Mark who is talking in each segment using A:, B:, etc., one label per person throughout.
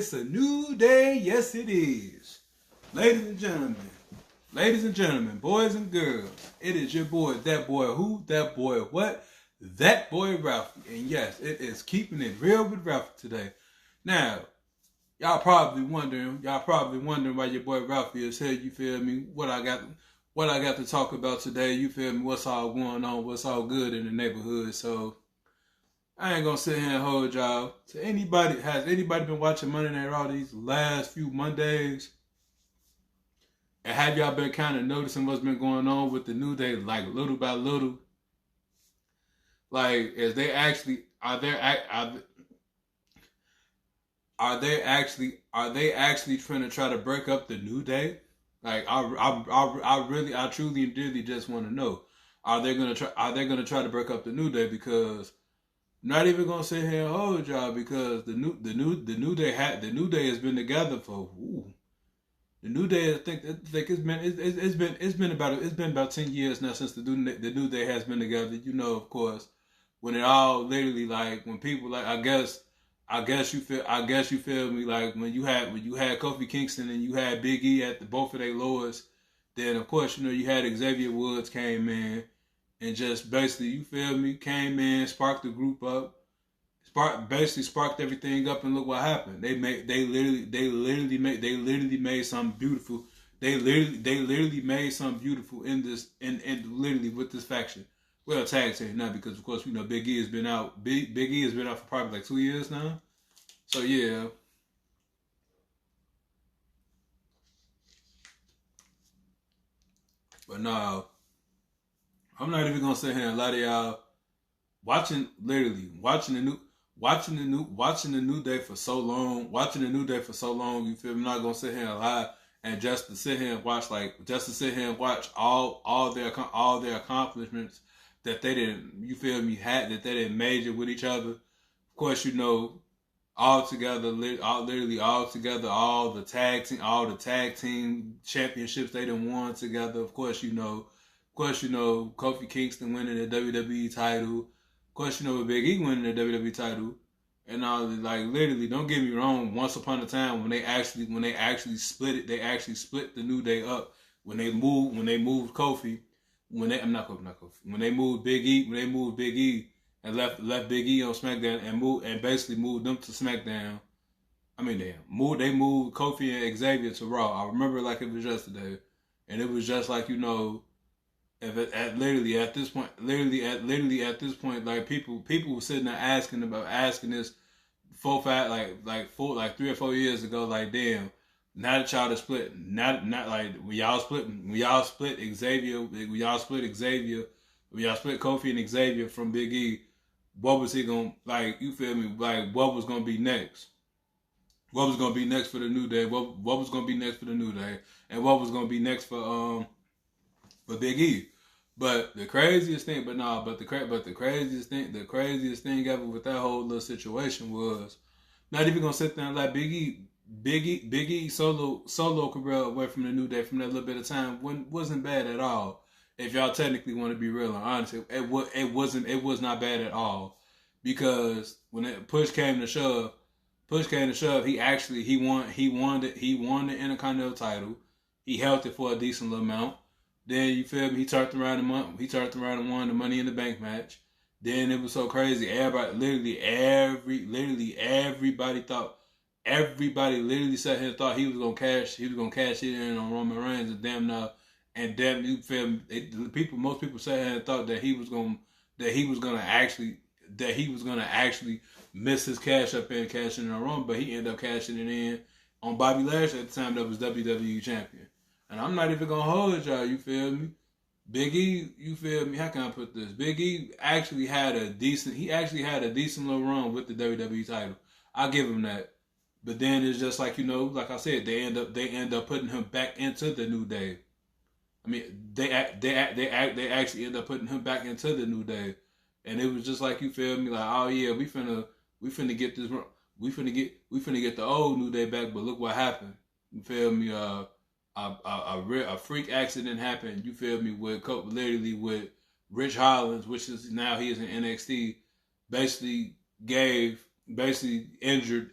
A: It's a new day, yes it is. Ladies and gentlemen, boys and girls, it is your boy, that boy who, that boy what, that boy Ralphie. And yes, it is keeping it real with Ralphie today. Now, y'all probably wondering why your boy Ralphie is here, you feel me? What I got to talk about today, you feel me? What's all going on, what's all good in the neighborhood. So I ain't gonna sit here and hold y'all. Has anybody been watching Monday Night Raw these last few Mondays? And have y'all been kind of noticing what's been going on with the New Day, like little by little? Like, are they actually trying to try to break up the New Day? Like, I truly and dearly just want to know, are they gonna try to break up the New Day? Because I'm not even gonna sit here and hold y'all, because the New Day has been together for the New Day. I think it's been about 10 years now since the New Day has been together. You know, of course, when it all literally, like, when people, like, I guess you feel me, like when you had Kofi Kingston and you had Big E at both of their lowest, then of course, you know, you had Xavier Woods came in and just basically, you feel me, came in, sparked the group up, sparked everything up, and look what happened. They literally made something beautiful. They literally made something beautiful in this, and literally with this faction. Well, tag team now, because of course we know Big E has been out. Big E has been out for probably like 2 years now. So yeah. But no, I'm not even gonna sit here and lie to y'all. Watching the New Day for so long. You feel me? I'm not gonna sit here and lie, and just to sit here and watch, all their accomplishments that they didn't, you feel me, that they didn't major with each other. Of course, you know, all together, all the tag team championships they done won together. Of course, you know, Kofi Kingston winning the WWE title. Of course, you know, with Big E winning the WWE title. And all, like, literally, don't get me wrong, once upon a time when they actually split it, they actually split the New Day up when they moved Kofi. When they moved Big E and left Big E on SmackDown and basically moved them to SmackDown. I mean, they moved Kofi and Xavier to Raw. I remember like it was yesterday, and it was just like, you know, at this point, like people were sitting there asking this 3 or 4 years ago, like, damn. Now that y'all are split, not like when y'all split Kofi and Xavier from Big E, what was he gonna, like, you feel me, like, what was gonna be next? What was gonna be next for the New Day? What was gonna be next for the New Day? And what was gonna be next for Big E? But the craziest thing ever with that whole little situation was, not even gonna sit there and let Big E solo career away from the New Day from that little bit of time wasn't bad at all. If y'all technically want to be real and honest, it was not bad at all, because when push came to shove, he won the Intercontinental title. He held it for a decent little amount. Then, you feel me, he turned around and won the Money in the Bank match. Then it was so crazy. Everybody literally sat here and thought he was gonna cash it in on Roman Reigns, and you feel me, most people sat here and thought that he was gonna actually miss his cash up and cash in on Roman, but he ended up cashing it in on Bobby Lashley at the time that was WWE champion. And I'm not even gonna hold y'all, you feel me? Big E, you feel me? How can I put this? Big E actually had a decent little run with the WWE title. I'll give him that. But then it's just like, you know, like I said, they end up putting him back into the New Day. I mean, they actually end up putting him back into the New Day, and it was just like, you feel me, like, oh yeah, we finna get this, we finna get the old New Day back. But look what happened. You feel me? A freak accident happened. You feel me? With Rich Hollins, which is now he is in NXT, basically injured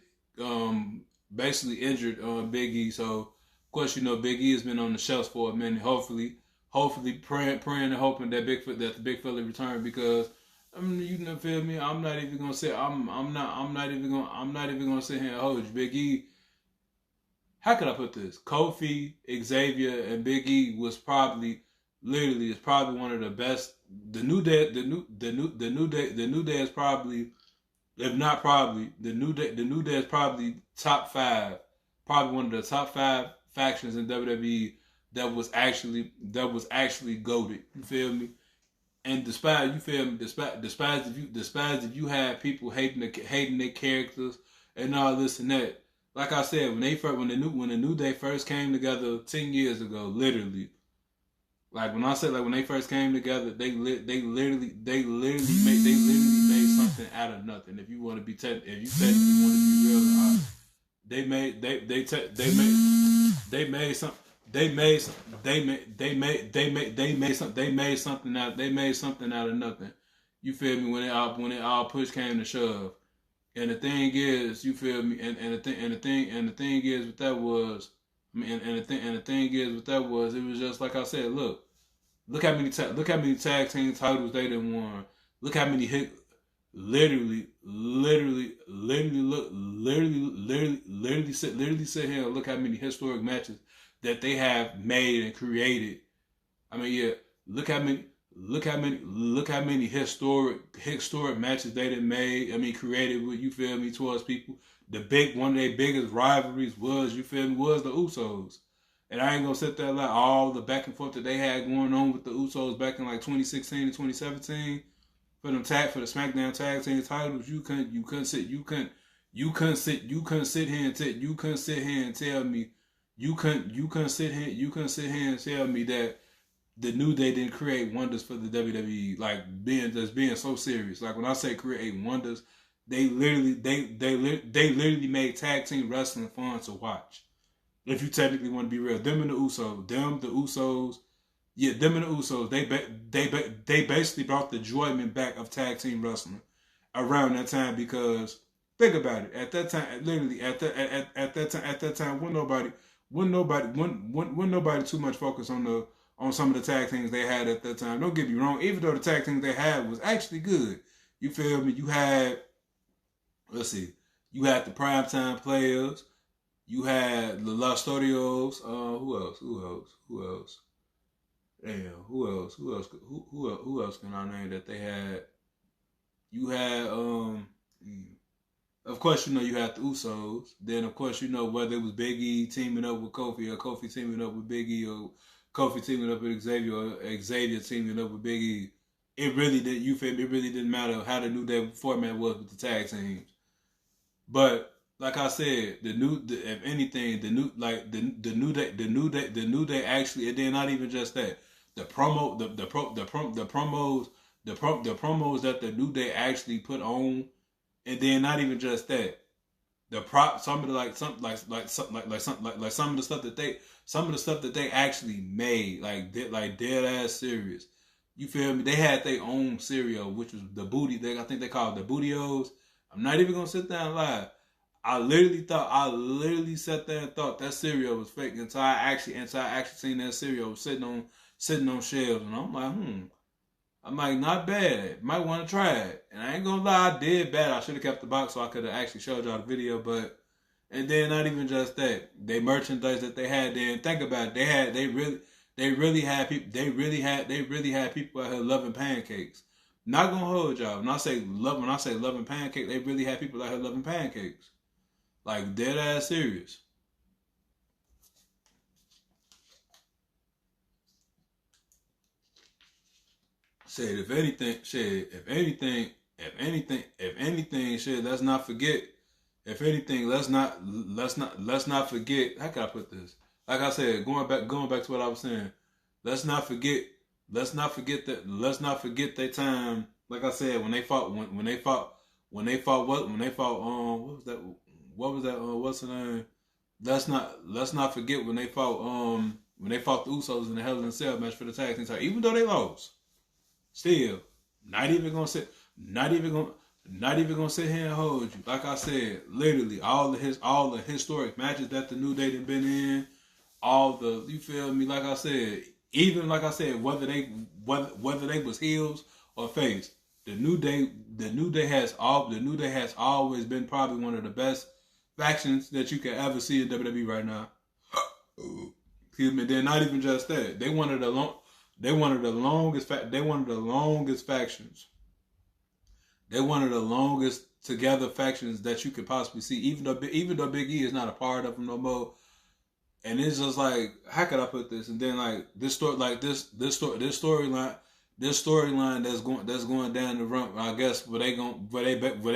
A: basically injured Big E. So of course, you know, Big E has been on the shelves for a minute. Hopefully praying and hoping that the big fella return, because I mean, you know, feel me? I'm not even gonna say I'm not even gonna sit here and hold you. Big E, how could I put this? Kofi, Xavier, and Big E was probably literally is probably one of the best. The new day is probably, if not probably, the new day is probably top five, probably one of the top five factions in WWE that was actually goated. You feel me? And despite, you feel me, despite if you had people hating their characters and all this and that. Like I said, when the new day first came together 10 years ago, literally. Like when I said, like when they first came together, they literally made something out of nothing. If you want to be if you technically want to be real, they made something. They made something out of nothing. You feel me? When it all push came to shove. And the thing is, you feel me? And the thing is with that was, I mean, and the thing is with that was, it was just like I said. Look how many tag team titles they done won. Look how many literally sit here and look how many historic matches that they have made and created. I mean, yeah, look how many historic matches they done made. I mean, created with, you feel me, towards people. One of their biggest rivalries was, you feel me, was the Usos. And I ain't gonna sit there like all the back and forth that they had going on with the Usos back in like 2016 and 2017 for the SmackDown tag team titles. You couldn't sit here and tell me that the New Day didn't create wonders for the WWE, like being so serious. Like when I say create wonders, they literally made tag team wrestling fun to watch. If you technically want to be real, them and the Usos, they basically brought the enjoyment back of tag team wrestling around that time, because think about it. At that time, literally at that time, wasn't nobody too much focus on some of the tag teams they had at that time. Don't get me wrong, even though the tag teams they had was actually good. You feel me? You had the Primetime Players. You had the Los Storios. Who else? Damn, who else can I name that they had? You had, of course, you know, you had the Usos. Then, of course, you know, whether it was Big E teaming up with Kofi, or Kofi teaming up with Big E, or Kofi teaming up with Xavier, or Xavier teaming up with Big E. It really did. You feel me? It really didn't matter how the New Day format was with the tag teams. But like I said, the New Day actually, and then not even just that, the promos that the New Day actually put on, and then not even just that, some of the stuff that they actually made, like dead ass serious. You feel me? They had their own cereal, which was the booty. I think they called it the Bootios. I'm not even gonna sit there and lie. I literally sat there and thought that cereal was fake until I actually seen that cereal sitting on shelves, and I'm like, not bad. Might want to try it. And I ain't gonna lie, I did bad. I should have kept the box so I could have actually showed y'all the video. But, and then not even just that, they merchandise that they had there. And think about it, they really had people out here loving pancakes. Not gonna hold y'all. When I say loving pancakes, they really had people out here loving pancakes. Like dead ass serious. If anything, let's not forget. Let's not forget. How can I put this? Like I said, going back to what I was saying. Let's not forget that time. Like I said, when they fought what's the name? Let's not forget when they fought the Usos in the Hell in a Cell match for the tag team title. Even though they lost, still not even gonna Not even gonna sit here and hold you. Like I said, literally all the historic matches that the New Day done been in, all the, you feel me? Like I said, even like I said, whether they was heels or face, the New Day has always been probably one of the best factions that you could ever see in WWE right now. Excuse me. Then not even just that, they one of the longest factions. They're one of the longest together factions that you could possibly see. Even though Big E is not a part of them no more, and it's just like, how could I put this? And then like this storyline that's going down the run. I guess where they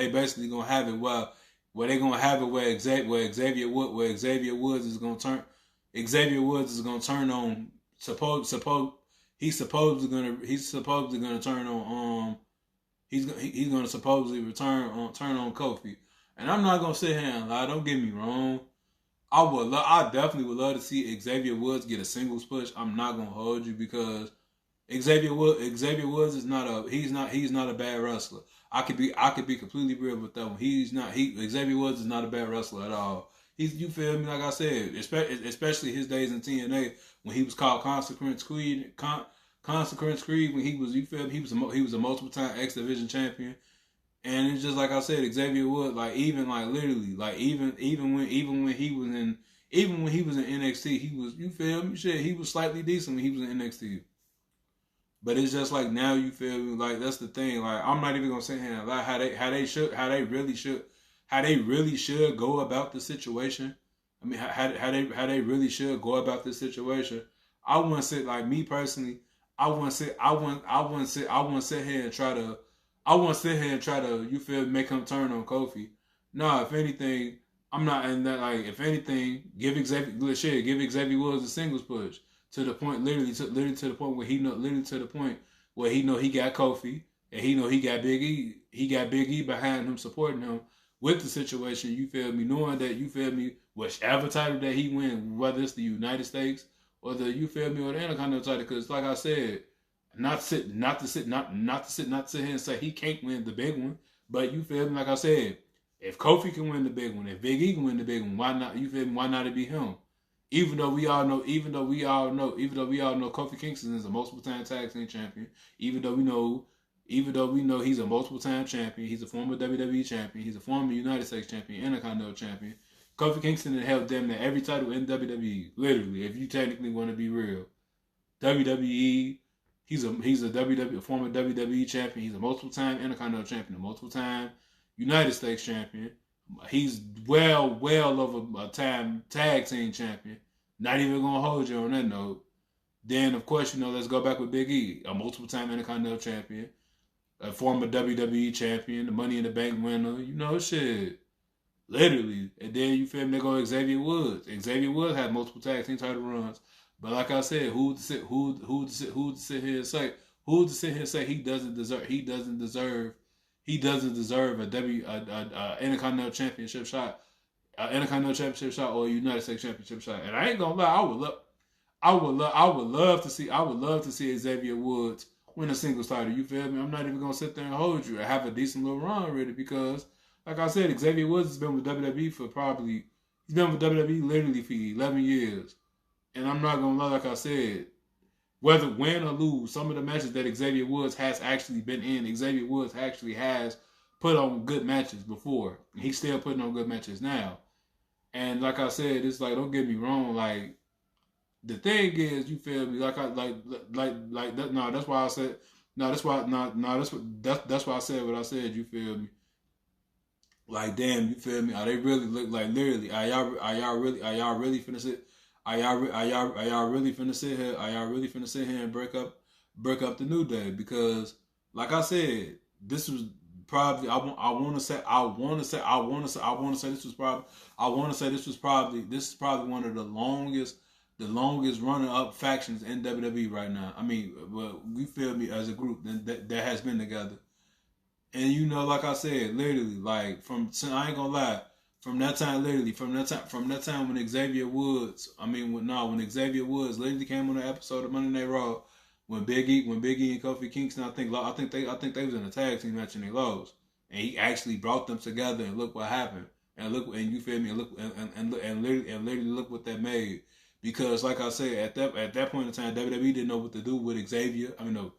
A: basically gonna have it. Well, where they gonna have it where Xavier Woods is gonna turn. Xavier Woods is gonna turn on. He's supposedly gonna turn on. He's going to supposedly turn on Kofi, and I'm not gonna sit here and lie. Don't get me wrong. I definitely would love to see Xavier Woods get a singles push. I'm not gonna hold you because Xavier Woods is he's not a bad wrestler. I could be completely real with that one. Xavier Woods is not a bad wrestler at all. You feel me? Like I said, especially his days in TNA when he was called Consequence Creed. When he was, you feel me, he was a multiple time X Division champion, and it's just like I said, Xavier Woods, like even like literally, like even when he was in NXT, he was, you feel me, shit, he was slightly decent when he was in NXT. But it's just like now, you feel me, like that's the thing. Like I'm not even gonna sit here and lie how they really should go about the situation. I mean, how they really should go about this situation. I wouldn't say, like me personally. I wouldn't sit here and try to, you feel, make him turn on Kofi. No, if anything, I'm not in that, like, if anything, give Xavier Woods a singles push to the point, literally to the point where he got Kofi and he got Big E behind him, supporting him with the situation, you feel me, knowing that, you feel me, whichever title that he wins, whether it's the United States or the, you feel me, or the Intercontinental title, because like I said, not to sit here and say he can't win the big one, but you feel me, like I said, if Kofi can win the big one, if Big E can win the big one, why not? You feel me? Why not it be him? Even though we all know Kofi Kingston is a multiple time tag team champion, even though we know he's a multiple time champion, he's a former WWE champion, he's a former United States champion, Intercontinental champion. Kofi Kingston held damn near every title in WWE, literally, if you technically want to be real. WWE, he's a former WWE champion, he's a multiple time Intercontinental champion, a multiple time United States champion. He's well over a time tag team champion. Not even gonna hold you on that note. Then of course, let's go back with Big E, a multiple time Intercontinental champion, a former WWE champion, the Money in the Bank winner, shit. Literally. And then you feel me, they go Xavier Woods. Xavier Woods had multiple tag team title runs. But like I said, who to sit here and say he doesn't deserve a Intercontinental Championship shot, or a United States Championship shot. And I ain't gonna lie, I would love to see Xavier Woods win a singles title. You feel me? I'm not even gonna sit there and hold you. I have a decent little run really because, like I said, Xavier Woods has been with WWE literally for 11 years. And I'm not gonna lie, like I said, whether win or lose, some of the matches that Xavier Woods has actually been in, Xavier Woods actually has put on good matches before. He's still putting on good matches now. And like I said, it's like, don't get me wrong, like the thing is, you feel me, that's why I said that's why I said what I said, you feel me? Like damn, you feel me? Are they really look like literally? Are y'all really finna sit? Are y'all really finna sit here? Are y'all really finna sit here and break up the New Day? Because, like I said, this was probably this is probably one of the longest running up factions in WWE right now. I mean, well, we feel me as a group that has been together, and like I said, literally, like I ain't gonna lie. From that time when Xavier Woods literally came on the episode of Monday Night Raw, when Big E and Kofi Kingston, I think they was in a tag team match and they lost. and he actually brought them together. And look what happened. And look, and you feel me? And look, and literally look what that made. Because like I said, at that point in time, WWE didn't know what to do with Xavier. I mean, no,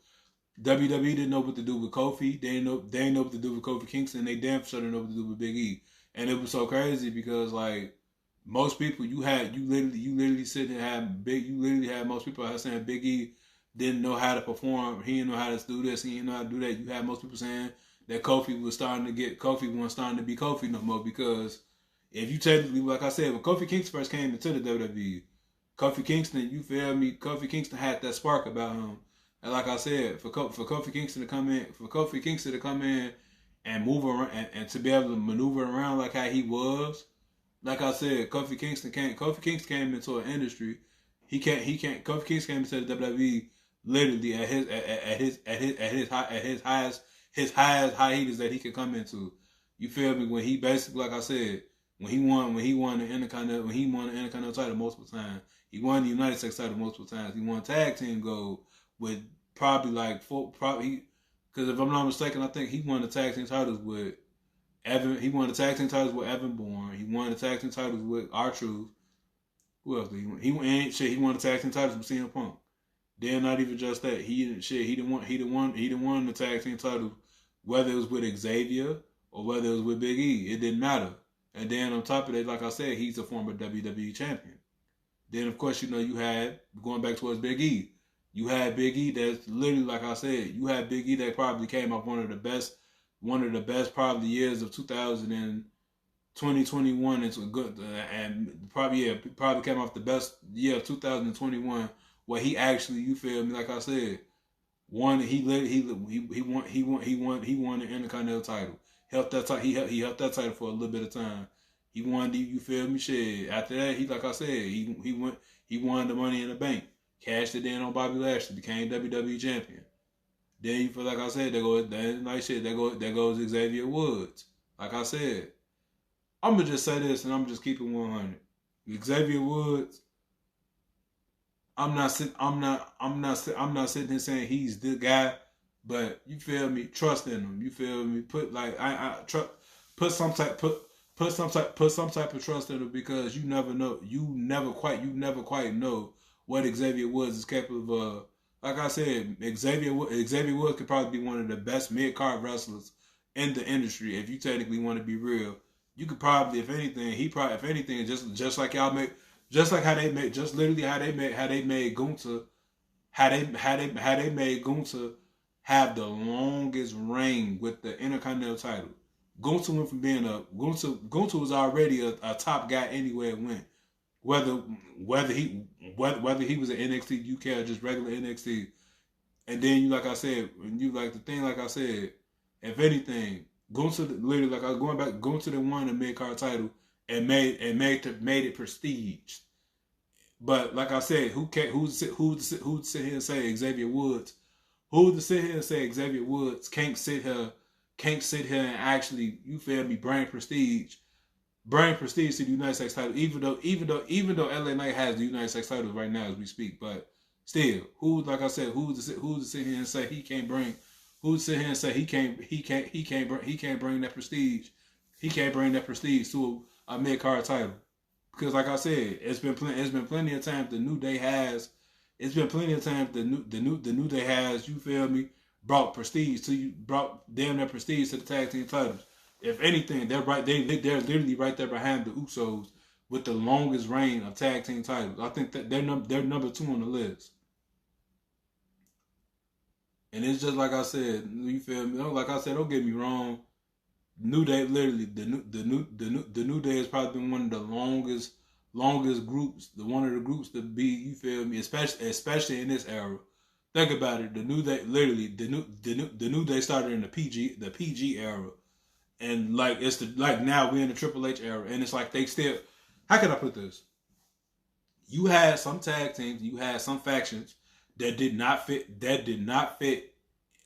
A: WWE didn't know what to do with Kofi. They didn't know what to do with Kofi Kingston. They damn sure didn't know what to do with Big E. And it was so crazy because like most people, you literally sit and have big. You literally had most people saying Big E didn't know how to perform. He didn't know how to do this. He didn't know how to do that. You had most people saying that Kofi wasn't starting to be Kofi no more because if you technically, like I said, when Kofi Kingston first came into the WWE, Kofi Kingston, you feel me? Kofi Kingston had that spark about him. And like I said, for Kofi Kingston to come in and move around and to be able to maneuver around like how he was, like I said, Kofi Kingston came into an industry. Kofi Kingston came into the WWE literally at his highest hiatus that he could come into. You feel me? When he basically, like I said, when he won the Intercontinental title multiple times, he won the United States title multiple times. He won tag team gold with probably because if I'm not mistaken, I think he won the tag team titles with Evan. He won the tag team titles with Evan Bourne. He won the tag team titles with R-Truth. Who else did he win? He won the tag team titles with CM Punk. Then not even just that, he didn't won the tag team titles, whether it was with Xavier or whether it was with Big E. It didn't matter. And then on top of that, like I said, he's a former WWE champion. Then of course, you had, going back towards Big E, you had Big E that's literally, like I said, you had Big E that probably came up one of the best probably years of 2021 into a good and probably came off the best year of 2021 where he actually, you feel me, like I said, he won the Intercontinental title. He held that title for a little bit of time. He won the, you feel me, shit. After that, he won the Money in the Bank. Cashed it in on Bobby Lashley, became WWE champion. Then you feel like I said, there goes Xavier Woods. Like I said, I'm gonna just say this and I'm just keeping 100. Xavier Woods, I'm not sitting here saying he's the guy, but you feel me, trust in him. You feel me? Put some type of trust in him because you never know. You never quite know what Xavier Woods is capable of. Like I said, Xavier Woods could probably be one of the best mid-card wrestlers in the industry. If you technically want to be real, you could probably, if anything, just like y'all make, just like how they made Gunther, how they made Gunther have the longest reign with the Intercontinental title. Gunther went from being Gunther was already a top guy anywhere it went. Whether he was an NXT UK or just regular NXT, and then like I said, if anything, Gunther literally, like I was going back, Gunther won the mid card title and made it prestige. But like I said, who'd sit here and say Xavier Woods? Who'd sit here and say Xavier Woods can't sit here and actually, you feel me, bring prestige to the United States title, even though LA Knight has the United States title right now as we speak, but still, who's to sit here and say he can't bring? Who's to sit here and say he can't bring that prestige? He can't bring that prestige to a mid card title because, like I said, it's been plenty of times the New Day has. It's been plenty of times the New Day has. You feel me? Brought damn near prestige to the tag team titles. If anything, they're right. They're literally right there behind the Usos with the longest reign of tag team titles. I think that they're number 2 on the list. And it's just like I said. You feel me? Like I said, don't get me wrong. New Day, literally, the New Day has probably been one of the longest groups. One of the groups to be. You feel me? Especially in this era. Think about it. The New Day, literally, the New Day started in the PG era. And like now we're in the Triple H era, and it's like they still. How can I put this? You had some tag teams, you had some factions that did not fit.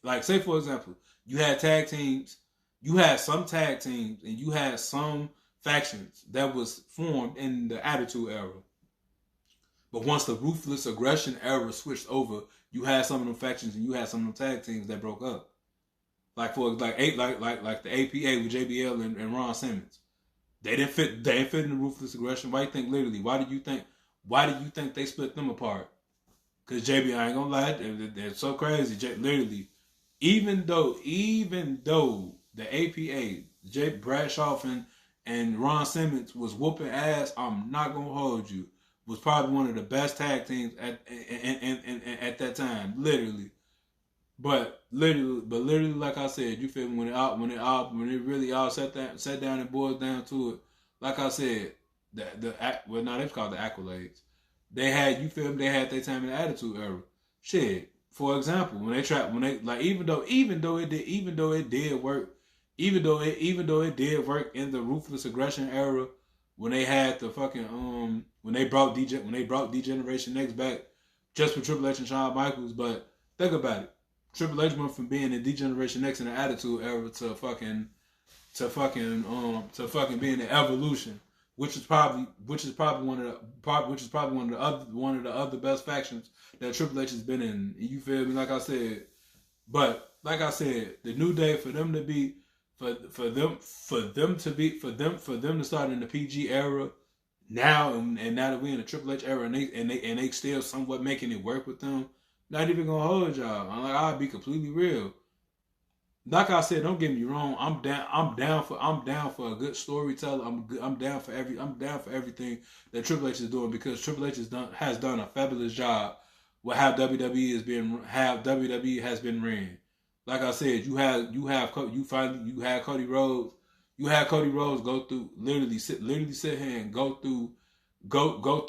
A: Like say for example, you had tag teams, you had some tag teams, and you had some factions that was formed in the Attitude Era. But once the Ruthless Aggression era switched over, you had some of them factions and you had some of them tag teams that broke up. Like for like the APA with JBL and Ron Simmons. They didn't fit. They didn't fit in the ruthless aggression. Why do you think literally? Why do you think? Why do you think they split them apart? Because JB, I ain't gonna lie, they're so crazy. Literally, even though the APA, Bradshaw and Ron Simmons was whooping ass, I'm not gonna hold you. Was probably one of the best tag teams at that time, literally. But literally, like I said, you feel me? When it really all sat down and boiled down to it, like I said, well, no, they called the accolades. They had, you feel me? They had their time in the Attitude Era. Shit. For example, even though it did work, even though it did work in the Ruthless Aggression era, when they had the fucking when they brought D-Generation X back just for Triple H and Shawn Michaels, but think about it. Triple H went from being in D-Generation X in the Attitude Era to fucking being the Evolution, which is probably one of the other best factions that Triple H has been in. You feel me? Like I said, but like I said, the New Day, for them to start in the PG era now, and now that we in the Triple H era, and they still somewhat making it work with them. Not even gonna hold y'all. I'll be completely real. Like I said, don't get me wrong. I'm down for a good storyteller. I'm down for everything that Triple H is doing, because Triple H has done a fabulous job with how WWE has been ran. Like I said, you had Cody Rhodes. You had Cody Rhodes go through literally sit here and go through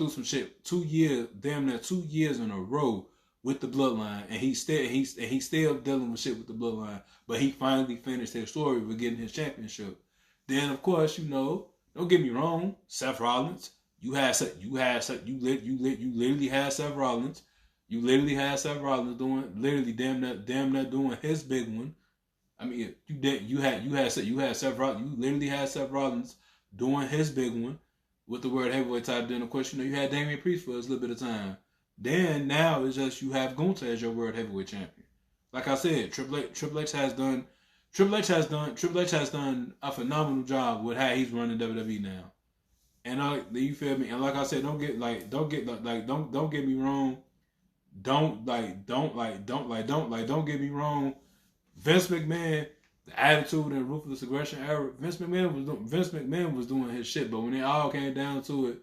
A: some shit. 2 years, damn near 2 years in a row with the Bloodline, and he's still dealing with shit with the Bloodline. But he finally finished his story with getting his championship. Then of course, don't get me wrong, Seth Rollins. You literally had Seth Rollins. You literally had Seth Rollins doing literally damn near doing his big one. I mean, you had Seth Rollins. You literally had Seth Rollins doing his big one with the World Heavyweight title. Then of course, you had Damian Priest for a little bit of time. Then now it's just you have Gunther as your World Heavyweight Champion. Like I said, Triple H has done a phenomenal job with how he's running WWE now. And you feel me? And like I said, don't get me wrong. Don't get me wrong. Vince McMahon, the Attitude and Ruthless Aggression era, Vince McMahon was doing his shit, but when it all came down to it,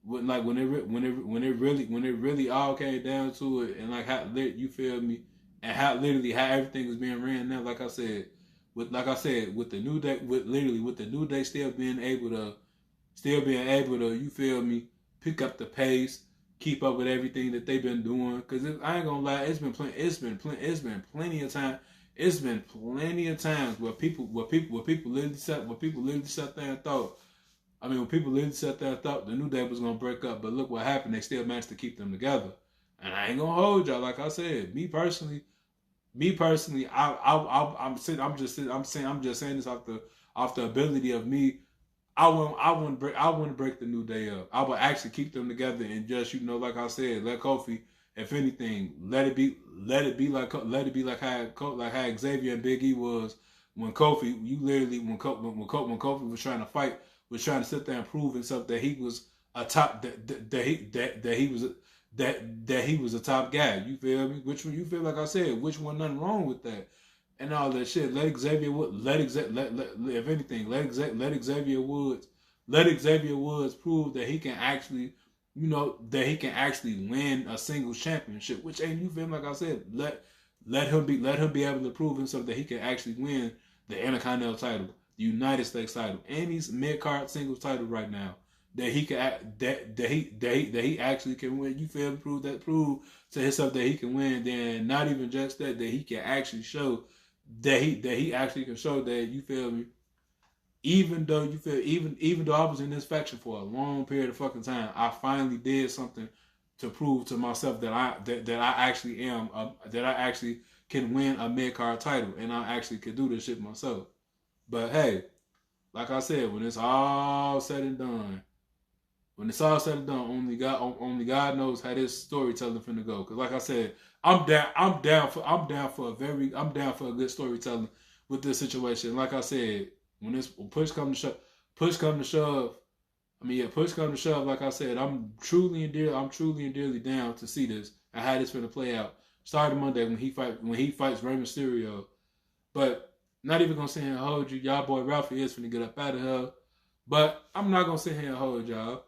A: when it really all came down to it, and like how you feel me, and how everything is being ran now, like I said, with the New Day, with the New Day still being able to, you feel me, pick up the pace, keep up with everything that they've been doing. Because I ain't gonna lie, it's been plenty of time. It's been plenty of times where people literally sat there and thought. I mean, when people literally sat there and thought the New Day was gonna break up, but look what happened. They still managed to keep them together. And I ain't gonna hold y'all. Like I said, me personally, I'm just saying this off the ability of me. I wouldn't break the New Day up. I would actually keep them together and just, like I said, let Kofi, if anything, let it be like how Xavier and Big E was when Kofi. When Kofi was trying to fight, was trying to sit there and prove himself that he was a top, that he was a top guy. You feel me? Which one you feel, like I said, which one, nothing wrong with that. And all that shit. Let Xavier Woods prove that he can actually, win a singles championship. Which ain't, you feel me? Like I said, let him be able to prove himself that he can actually win the Intercontinental title, the United States title, and he's mid-card singles title right now. That he can that he actually can win. You feel me? Prove to himself that he can win. Then not even just that he can actually show that he actually can show that, you feel me, even though I was in this faction for a long period of fucking time, I finally did something to prove to myself that I actually can win a mid-card title, and I actually could do this shit myself. But hey, like I said, when it's all said and done, only God knows how this storytelling finna go. Cause like I said, I'm down for a good storytelling with this situation. Like I said, when push come to shove, push come to shove. Like I said, I'm truly and dearly down to see this and how this finna play out. Starting Monday when he fights Rey Mysterio, but not even gonna sit here and hold you. Y'all boy Ralphie is finna get up out of here, but I'm not gonna sit here and hold y'all.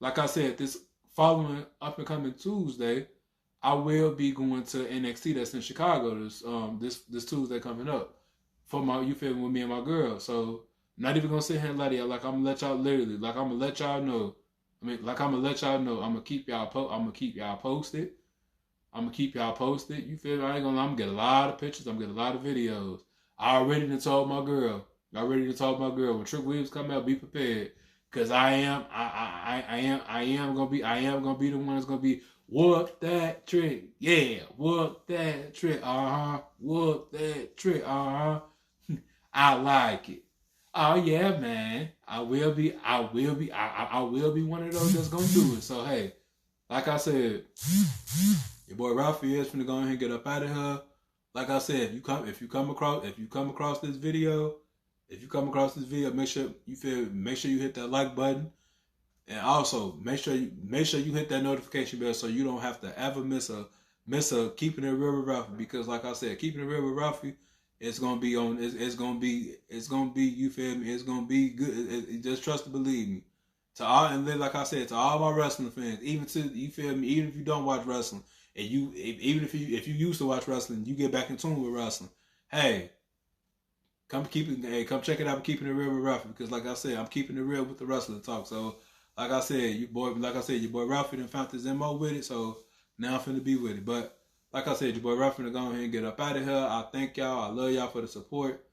A: Like I said, this following up and coming Tuesday, I will be going to NXT that's in Chicago this Tuesday coming up for with me and my girl. So not even gonna sit here and lie to y'all. Like I'm gonna let y'all know. I'm gonna keep y'all posted. I'm gonna keep y'all posted. You feel me? I ain't gonna lie. I'm gonna get a lot of pictures. I'm gonna get a lot of videos. I already done told my girl. When Trick Williams come out, be prepared. Cause I am gonna be the one that's gonna be whoop that trick. Yeah, whoop that trick. Whoop that trick. I like it. Oh yeah, man. I will be one of those that's gonna do it. So hey, like I said, your boy Ralphie is finna go ahead and get up out of here. Like I said, if you come across this video, make sure you hit that like button, and also make sure you hit that notification bell so you don't have to ever miss a keeping it real with Ralphie. Because like I said, keeping it real with Ralphie, it's gonna be you feel me? It's gonna be good. Just trust and believe me. Like I said, to all my wrestling fans, even if you don't watch wrestling, and even if you used to watch wrestling, you get back in tune with wrestling. Hey, come check it out. I'm keeping it real with Ralphie, because like I said, I'm keeping it real with the wrestling talk. So like I said, your boy Ralphie done found his MO with it. So now I'm finna be with it. But like I said, your boy Ralphie finna go ahead and get up out of here. I thank y'all. I love y'all for the support.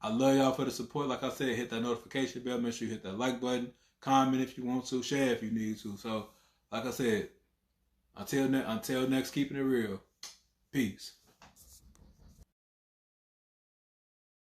A: Like I said, hit that notification bell. Make sure you hit that like button. Comment if you want to. Share if you need to. So like I said, until next, keeping it real. Peace.